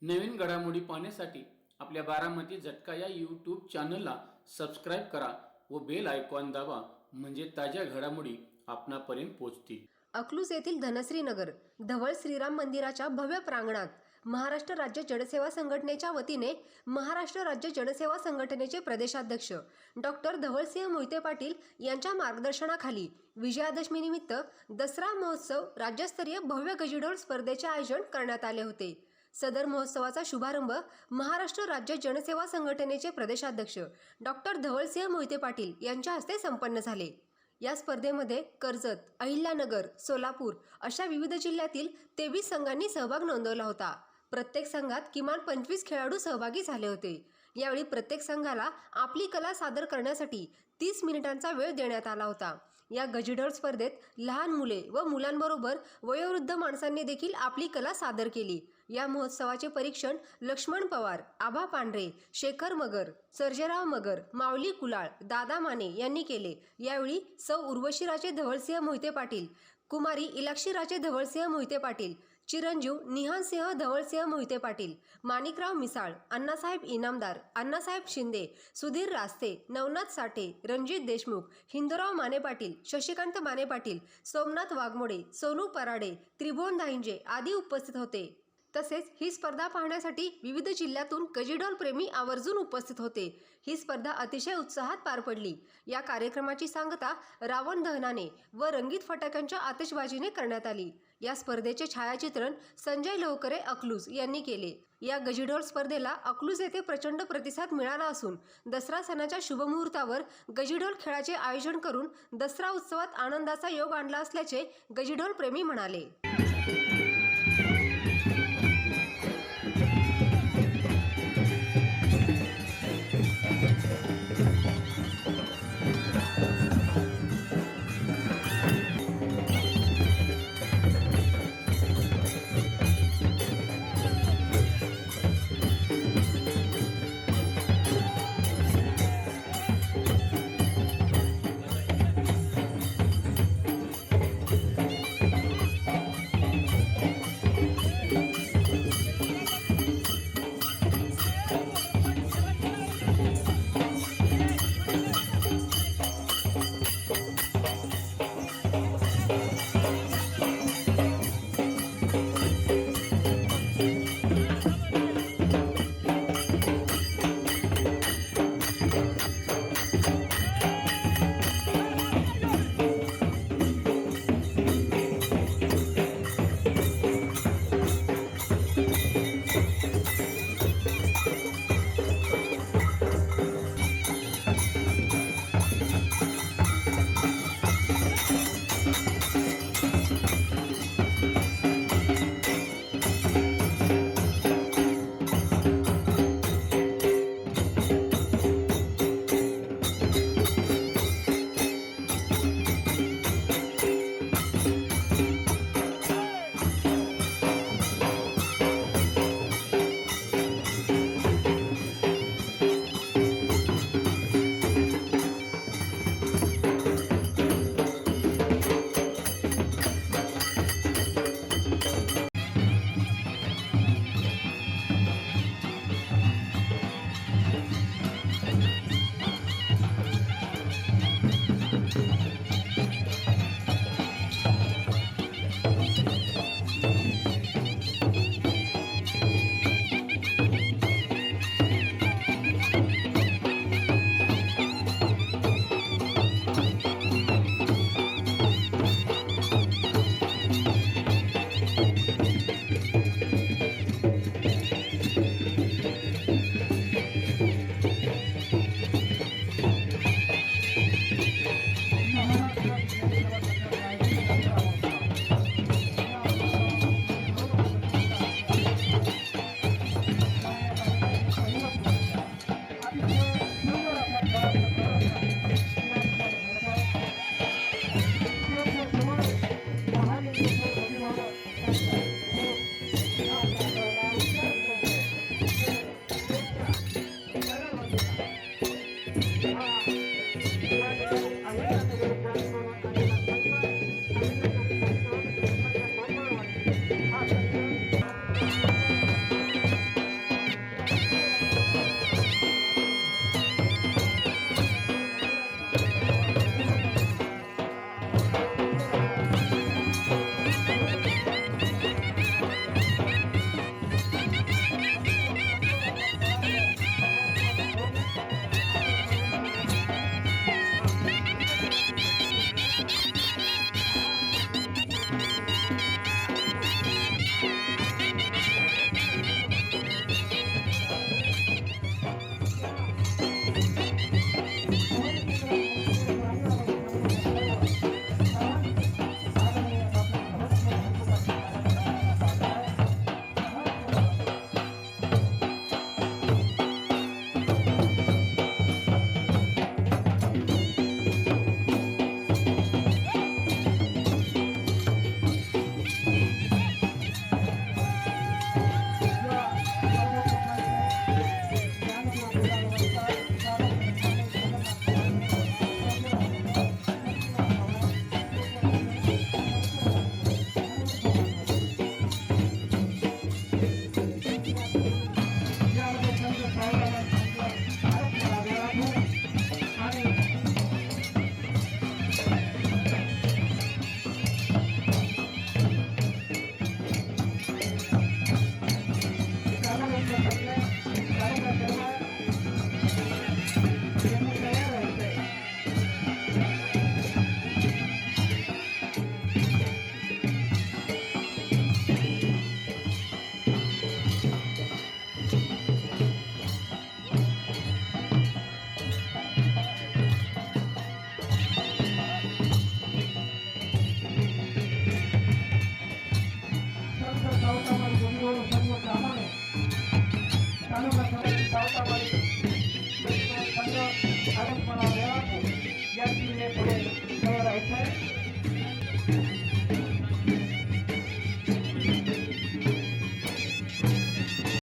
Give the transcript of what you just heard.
नवीन घडामोडी पाहण्यासाठी आपल्या बारामती झटका या यूट्यूब चॅनलला सबस्क्राईब करा व बेल आयकॉन दाबा, म्हणजे ताज्या घडामोडी आपणापर्यंत पोहोचतील। अकलूज येथील धनश्री नगर धवळ श्रीराम मंदिराच्या भव्य प्रांगणात महाराष्ट्र राज्य जनसेवा संघटनेच्या वतीने महाराष्ट्र राज्य जनसेवा संघटनेचे प्रदेशाध्यक्ष डॉक्टर धवळसिंह मोहिते पाटील यांच्या मार्गदर्शनाखाली विजयादशमीनिमित्त दसरा महोत्सव राज्यस्तरीय भव्य गजिढोल स्पर्धेचे आयोजन करण्यात आले होते। सदर महोत्सवाचा शुभारंभ महाराष्ट्र राज्य जनसेवा संघटनेचे प्रदेशाध्यक्ष डॉक्टर धवळसिंह मोहिते पाटील यांच्या हस्ते संपन्न झाले। या स्पर्धेमध्ये कर्जत, अहिल्यानगर, सोलापूर अशा विविध जिल्ह्यातील 23 संघांनी सहभाग नोंदवला होता। प्रत्येक संघात किमान 25 खेळाडू सहभागी झाले होते। यावेळी प्रत्येक संघाला आपली कला सादर करण्यासाठी 30 मिनिटांचा वेळ देण्यात आला होता। या गजिढोल स्पर्धेत लहान मुले व मुलांबरोबर वयोवृद्ध माणसांनी देखील आपली कला सादर केली। या महोत्सवाचे परीक्षण लक्ष्मण पवार, आभा पांढरे, शेखर मगर, सर्जेराव मगर, माऊली कुलाळ, दादा माने यांनी केले। यावेळी सौ उर्वशीराजे धवळसिंह मोहिते पाटील, कुमारी इलाक्षीराजे धवळसिंह मोहिते पाटील, चिरंजीव निहानसिंह धवळसिंह मोहिते पाटील, माणिकराव मिसाळ, अण्णासाहेब इनामदार, अण्णासाहेब शिंदे, सुधीर रास्ते, नवनाथ साठे, रणजित देशमुख, हिंदूराव माने पाटील, शशिकांत माने पाटील, सोमनाथ वाघमोडे, सोनू पराडे, त्रिभुवन दाहिंजे आदी उपस्थित होते। तसेच ही स्पर्धा पाहण्यासाठी विविध जिल्ह्यातून गजिढोल प्रेमी आवर्जून उपस्थित होते। ही स्पर्धा अतिशय उत्साहात पार पडली। या कार्यक्रमाची सांगता रावण दहनाने व रंगीत फटाक्यांच्या आतिषबाजीने करण्यात आली। या स्पर्धेचे छायाचित्रण संजय लोहकरे अकलूज यांनी केले। या गजिढोल स्पर्धेला अकलूज येथे प्रचंड प्रतिसाद मिळाला असून दसरा सणाच्या शुभमुहूर्तावर गजिढोल खेळाचे आयोजन करून दसरा उत्सवात आनंदाचा योग आणला असल्याचे गजिढोल प्रेमी म्हणाले। त्याप्रमाणे संघ आता तुम्हाला